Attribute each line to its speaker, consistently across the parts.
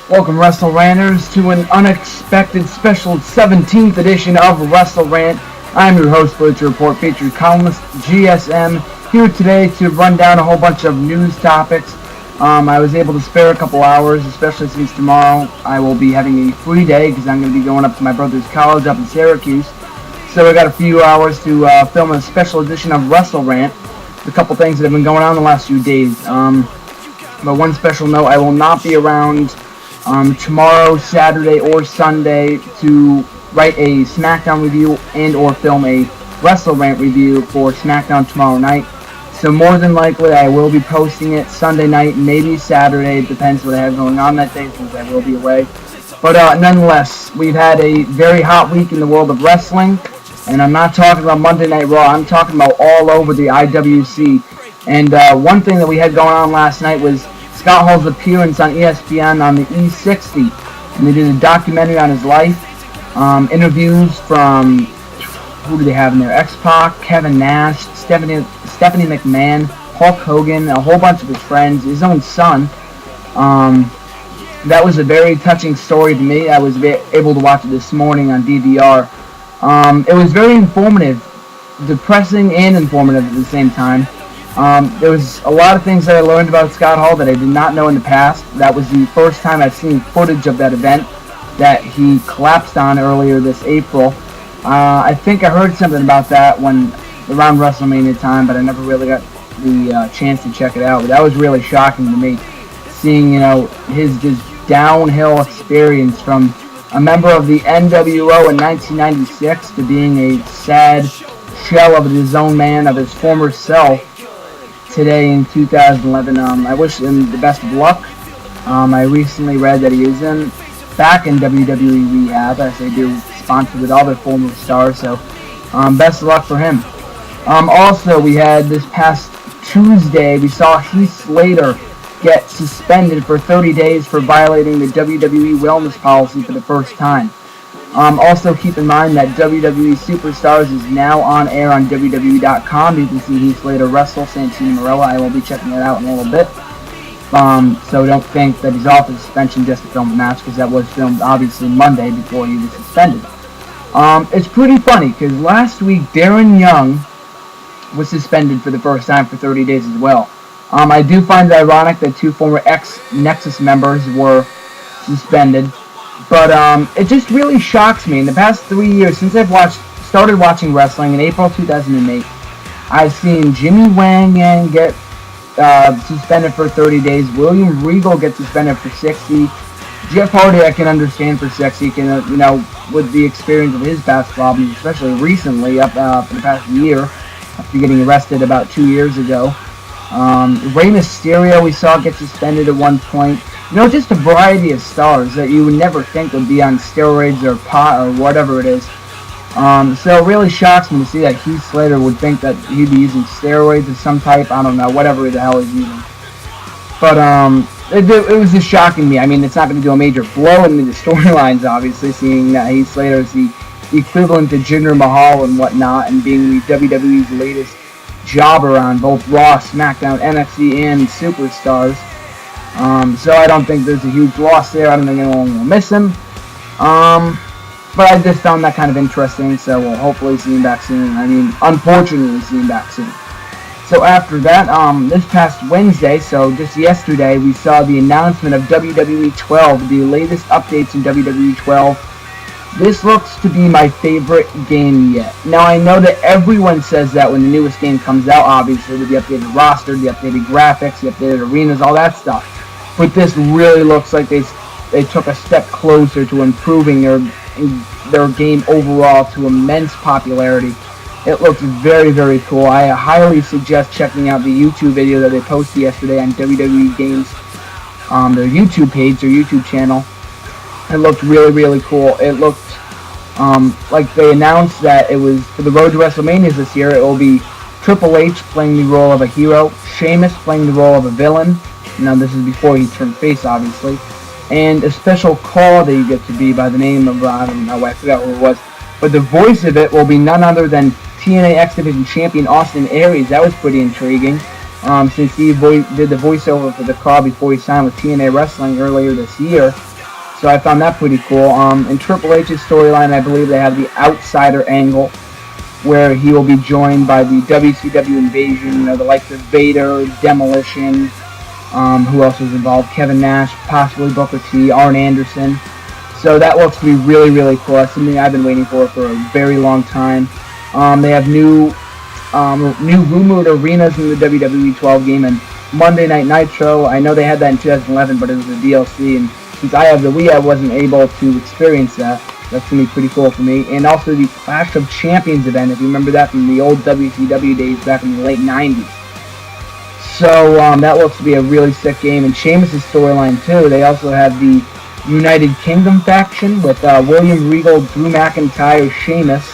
Speaker 1: Welcome, WrestleRanters, to an unexpected special 17th edition of WrestleRant. I'm your host, Bleacher Report featured Columnist GSM, here today to run down a whole bunch of news topics. I was able to spare a couple hours, especially since tomorrow I will be having a free day because I'm going to be going up to my brother's college up in Syracuse. So I got a few hours to film a special edition of WrestleRant. A couple things that have been going on the last few days. But one special note, I will not be around tomorrow, Saturday, or Sunday to write a SmackDown review and or film a WrestleRant review for SmackDown tomorrow night. So more than likely I will be posting it Sunday night, maybe Saturday. It depends what I have going on that day since I will be away. But nonetheless, we've had a very hot week in the world of wrestling. And I'm not talking about Monday Night Raw. I'm talking about all over the IWC. And one thing that we had going on last night was Scott Hall's appearance on ESPN on the E60. And they did a documentary on his life. Interviews from, who do they have in there? X-Pac, Kevin Nash, Stephanie McMahon, Hulk Hogan, a whole bunch of his friends, his own son. That was a very touching story to me. I was able to watch it this morning on DVR. It was very informative, depressing and informative at the same time. There was a lot of things that I learned about Scott Hall that I did not know in the past. That was the first time I've seen footage of that event that he collapsed on earlier this April. I think I heard something about that when around WrestleMania time, but I never really got the chance to check it out. But that was really shocking to me, seeing his just downhill experience from a member of the NWO in 1996 to being a sad shell of his own man, of his former self today in 2011. I wish him the best of luck. I recently read that he is back in WWE rehab, as they do, sponsored with all their former stars, so best of luck for him. Also, we had this past Tuesday, we saw Heath Slater get suspended for 30 days for violating the WWE wellness policy for the first time. Also, keep in mind that WWE Superstars is now on air on WWE.com. You can see Heath Slater wrestle Santino Marella. I will be checking that out in a little bit. So don't think that he's off the suspension just to film the match, because that was filmed obviously Monday before he was suspended. It's pretty funny because last week Darren Young was suspended for the first time for 30 days as well. I do find it ironic that two former ex-Nexus members were suspended, but it just really shocks me. In the past 3 years, since I've started watching wrestling in April 2008, I've seen Jimmy Wang Yang get suspended for 30 days, William Regal get suspended for 60, Jeff Hardy I can understand for 60, with the experience of his past problems, especially recently, for the past year, after getting arrested about 2 years ago. Rey Mysterio we saw get suspended at one point. Just a variety of stars that you would never think would be on steroids or pot or whatever it is. So it really shocks me to see that Heath Slater would think that he'd be using steroids of some type. I don't know, whatever the hell he's using. But it was just shocking to me. I mean, it's not going to do a major blow into the storylines, obviously, seeing that Heath Slater is the equivalent to Jinder Mahal and whatnot, and being the WWE's latest jobber on both Raw, SmackDown, NXT, and Superstars. So I don't think there's a huge loss there. I don't think anyone will miss him. But I just found that kind of interesting, so we'll hopefully see him back soon. I mean, unfortunately, see him back soon. So after that, this past Wednesday, so just yesterday, we saw the announcement of WWE 12, the latest updates in WWE 12. This looks to be my favorite game yet. Now, I know that everyone says that when the newest game comes out, obviously, with the updated roster, the updated graphics, the updated arenas, all that stuff. But this really looks like they took a step closer to improving their game overall to immense popularity. It looks very, very cool. I highly suggest checking out the YouTube video that they posted yesterday on WWE Games, their YouTube page, their YouTube channel. It looked really, really cool. It looked like they announced that it was for the road to WrestleMania this year. It will be Triple H playing the role of a hero, Sheamus playing the role of a villain. Now this is before he turned face, obviously, and a special call that you get to be by the name of I don't know, I forgot who it was, but the voice of it will be none other than TNA X Division champion Austin Aries. That was pretty intriguing. since he did the voiceover for the call before he signed with TNA Wrestling earlier this year. So I found that pretty cool. In Triple H's storyline, I believe they have the outsider angle, where he will be joined by the WCW Invasion, the likes of Vader, Demolition, who else was involved? Kevin Nash, possibly Booker T, Arn Anderson. So that looks to be really, really cool. That's something I've been waiting for a very long time. They have new rumored arenas in the WWE 12 game, and Monday Night Nitro. I know they had that in 2011, but it was a DLC, and since I have the Wii, I wasn't able to experience that. That's going to be pretty cool for me. And also the Clash of Champions event, if you remember that from the old WCW days back in the late 90s. So that looks to be a really sick game. And Sheamus' storyline too. They also have the United Kingdom faction with William Regal, Drew McIntyre, Sheamus,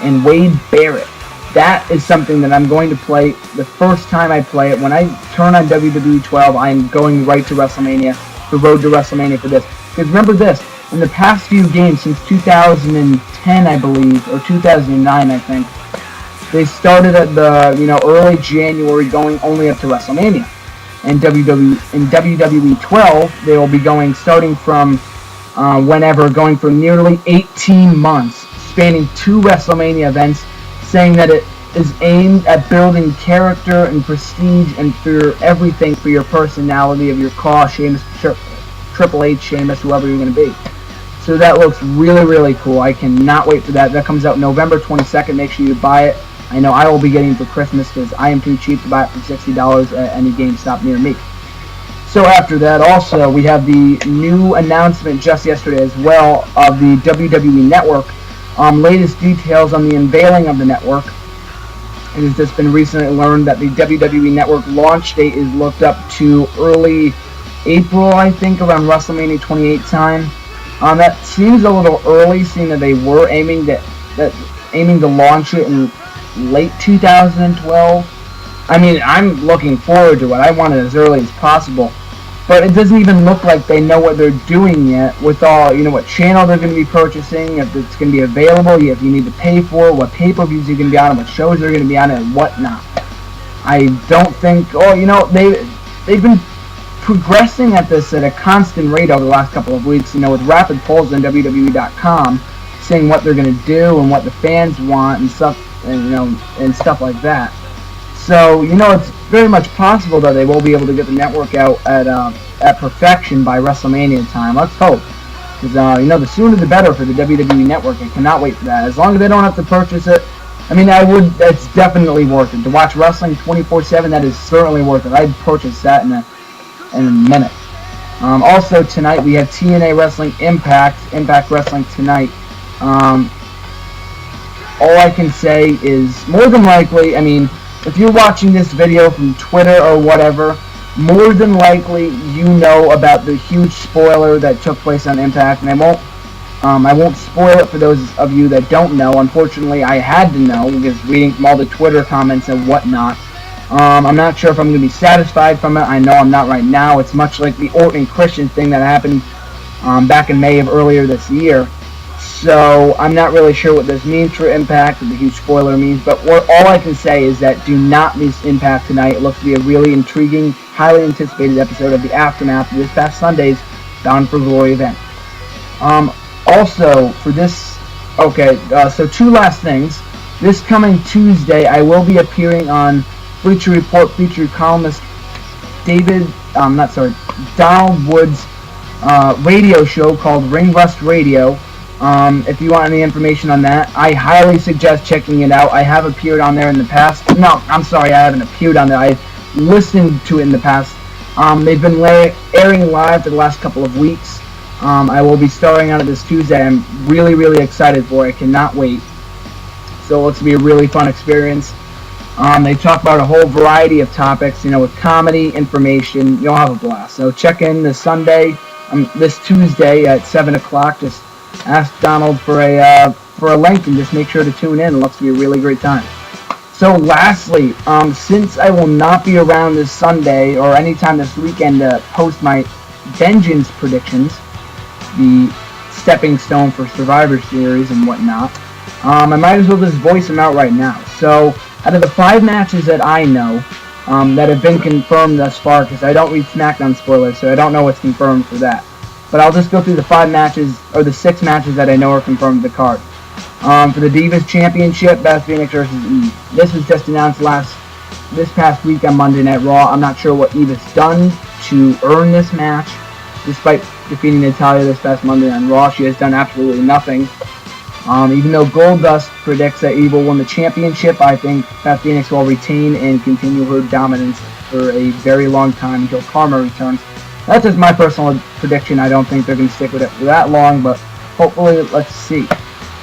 Speaker 1: and Wade Barrett. That is something that I'm going to play the first time I play it. When I turn on WWE 12, I'm going right to WrestleMania, the road to WrestleMania for this. Because remember this, in the past few games, since 2010, I believe, or 2009, I think, they started at the early January, going only up to WrestleMania. And WWE 12, they will be starting from whenever, going for nearly 18 months, spanning 2 WrestleMania events, saying that it is aimed at building character and prestige and for everything, for your personality of your call, Sheamus, Triple H, Sheamus, whoever you're going to be. So that looks really, really cool. I cannot wait for that. That comes out November 22nd. Make sure you buy it. I know I will be getting it for Christmas because I am too cheap to buy it for $60 at any GameStop near me. So after that, also, we have the new announcement just yesterday as well of the WWE Network. Latest details on the unveiling of the network. It has just been recently learned that the WWE Network launch date is looked up to early April, I think, around WrestleMania 28 time. That seems a little early, seeing that they were aiming to launch it in late 2012. I mean, I'm looking forward to it. I want it as early as possible. But it doesn't even look like they know what they're doing yet with all, what channel they're going to be purchasing, if it's going to be available, if you need to pay for it, what pay-per-views you're going to be on, what shows they're going to be on, and whatnot. I don't think, they've been progressing at this at a constant rate over the last couple of weeks, with rapid polls on WWE.com, saying what they're going to do and what the fans want and stuff, and stuff like that. So, it's very much possible that they will be able to get the network out at perfection by WrestleMania time. Let's hope. Because, the sooner the better for the WWE Network. I cannot wait for that. As long as they don't have to purchase it, it's definitely worth it. To watch wrestling 24/7, that is certainly worth it. I'd purchase that in a minute. Also, tonight we have TNA Wrestling Impact Wrestling tonight. All I can say is, more than likely, if you're watching this video from Twitter or whatever, more than likely you know about the huge spoiler that took place on Impact, and I won't spoil it for those of you that don't know. Unfortunately, I had to know because reading from all the Twitter comments and whatnot. I'm not sure if I'm going to be satisfied from it. I know I'm not right now. It's much like the Orton and Christian thing that happened back in May of earlier this year. So I'm not really sure what this means for Impact, what the huge spoiler means, but all I can say is that do not miss Impact tonight. It looks to be a really intriguing, highly anticipated episode of the aftermath of this past Sunday's Bound for Glory event. Also, for this, so 2 last things. This coming Tuesday, I will be appearing on Bleacher Report featured columnist Donald Wood's radio show called Ring Rust Radio. If you want any information on that, I highly suggest checking it out. I have appeared on there in the past. No, I'm sorry, I haven't appeared on there. I've listened to it in the past. They've been airing live for the last couple of weeks. I will be starting on it this Tuesday. I'm really, really excited for it. I cannot wait. So it looks to be a really fun experience. They talk about a whole variety of topics, with comedy, information. You'll have a blast. So check in this Tuesday at 7 o'clock. Just ask Donald for a link and just make sure to tune in. It looks to be a really great time. So lastly, since I will not be around this Sunday or anytime this weekend to post my Vengeance predictions, the stepping stone for Survivor Series and whatnot, I might as well just voice them out right now. So out of the 5 matches that I know that have been confirmed thus far, because I don't read SmackDown spoilers, so I don't know what's confirmed for that. But I'll just go through the 5 matches, or the 6 matches that I know are confirmed to the card. For the Divas Championship, Beth Phoenix versus Eve. This was just announced this past week on Monday Night Raw. I'm not sure what Eve has done to earn this match. Despite defeating Natalya this past Monday on Raw, she has done absolutely nothing. Even though Goldust predicts that Eve will win the championship, I think Beth Phoenix will retain and continue her dominance for a very long time until Karma returns. That's just my personal prediction. I don't think they're going to stick with it for that long, but hopefully, let's see.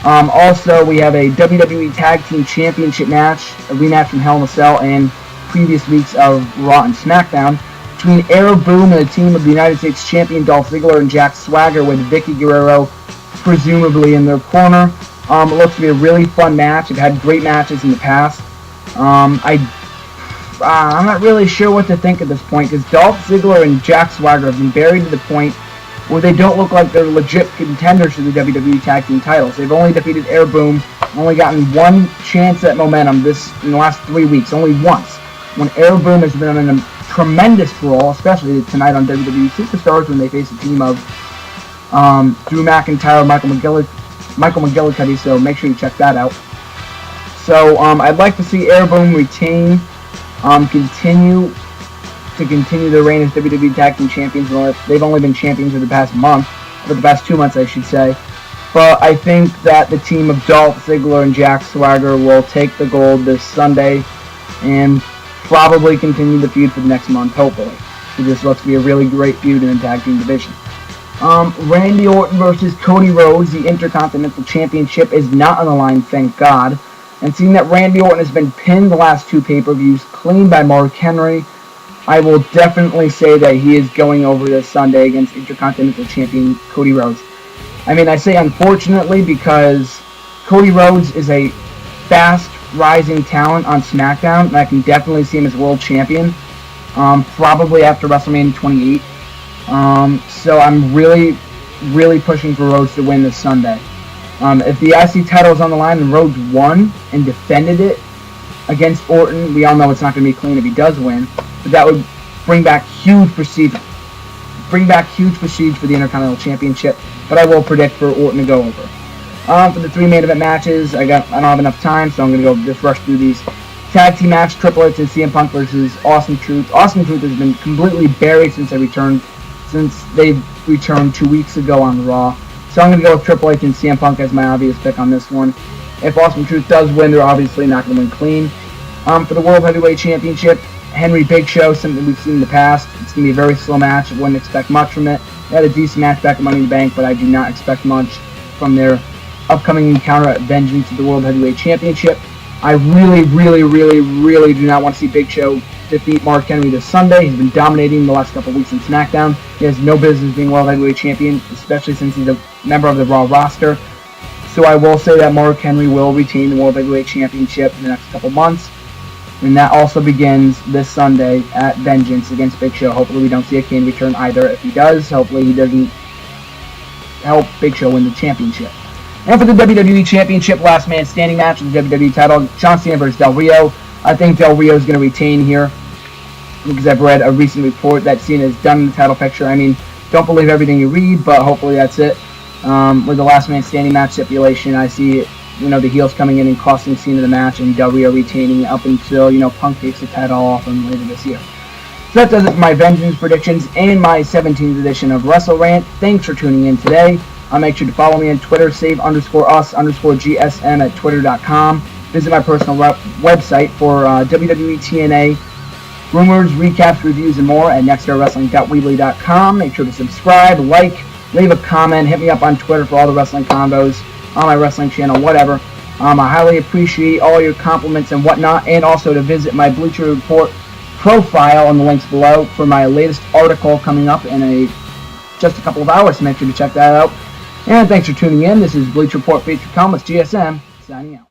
Speaker 1: Also, we have a WWE Tag Team Championship match, a rematch from Hell in a Cell and previous weeks of Raw and SmackDown, between Air Boom and the team of the United States Champion Dolph Ziggler and Jack Swagger, with Vicky Guerrero presumably in their corner. It looks to be a really fun match. They've had great matches in the past. I'm not really sure what to think at this point, because Dolph Ziggler and Jack Swagger have been buried to the point where they don't look like they're legit contenders for the WWE Tag Team titles. They've only defeated Air Boom, only gotten one chance at momentum in the last 3 weeks, only once. When Air Boom has been in a tremendous brawl, especially tonight on WWE Superstars when they face a team of Drew McIntyre, Michael McGillicuddy, so make sure you check that out. So I'd like to see Air Boom retain, continue their reign as WWE Tag Team Champions. They've only been champions for the past month, or the past 2 months, I should say. But I think that the team of Dolph Ziggler and Jack Swagger will take the gold this Sunday and probably continue the feud for the next month, hopefully. So this looks to be a really great feud in the Tag Team division. Randy Orton versus Cody Rhodes, the Intercontinental Championship, is not on the line, thank God. And seeing that Randy Orton has been pinned the last 2 pay-per-views clean by Mark Henry, I will definitely say that he is going over this Sunday against Intercontinental Champion Cody Rhodes. I mean, I say unfortunately because Cody Rhodes is a fast rising talent on SmackDown, and I can definitely see him as world champion, probably after WrestleMania 28. So I'm really, really pushing for Rhodes to win this Sunday. If the IC title is on the line and Rhodes won and defended it against Orton, we all know it's not going to be clean if he does win, but that would bring back huge prestige for the Intercontinental Championship, but I will predict for Orton to go over. For the 3 main event matches, I don't have enough time, so I'm going to go just rush through these. Tag team match, Triple H and CM Punk versus Awesome Truth. Awesome Truth has been completely buried since they returned 2 weeks ago on Raw. So I'm going to go with Triple H and CM Punk as my obvious pick on this one. If Awesome Truth does win, they're obviously not going to win clean. For the World Heavyweight Championship, Henry Big Show, something we've seen in the past. It's going to be a very slow match. I wouldn't expect much from it. They had a decent match back at Money in the Bank, but I do not expect much from their upcoming encounter at Vengeance at the World Heavyweight Championship. I really, really, really, really do not want to see Big Show defeat Mark Henry this Sunday. He's been dominating the last couple weeks in SmackDown. He has no business being World Heavyweight Champion, especially since he's a member of the Raw roster. So I will say that Mark Henry will retain the World Heavyweight Championship in the next couple months. And that also begins this Sunday at Vengeance against Big Show. Hopefully we don't see a Kane return either. If he does, hopefully he doesn't help Big Show win the championship. And for the WWE Championship last man standing match with the WWE title, John Cena versus Del Rio. I think Del Rio is going to retain here because I've read a recent report that Cena is done in the title picture. I mean, don't believe everything you read, but hopefully that's it. With the last man standing match stipulation, I see the heels coming in and costing Cena the match and Del Rio retaining up until Punk takes the title off him later this year. So that does it for my Vengeance predictions and my 17th edition of WrestleRant. Thanks for tuning in today. Make sure to follow me on Twitter, save_us_GSM at twitter.com. Visit my personal website for WWE TNA rumors, recaps, reviews, and more at nextdoorwrestling.weebly.com. Make sure to subscribe, like, leave a comment, hit me up on Twitter for all the wrestling combos on my wrestling channel, whatever. I highly appreciate all your compliments and whatnot, and also to visit my Bleacher Report profile on the links below for my latest article coming up in just a couple of hours, so make sure to check that out. And thanks for tuning in. This is Bleacher Report featured Columnist GSM, signing out.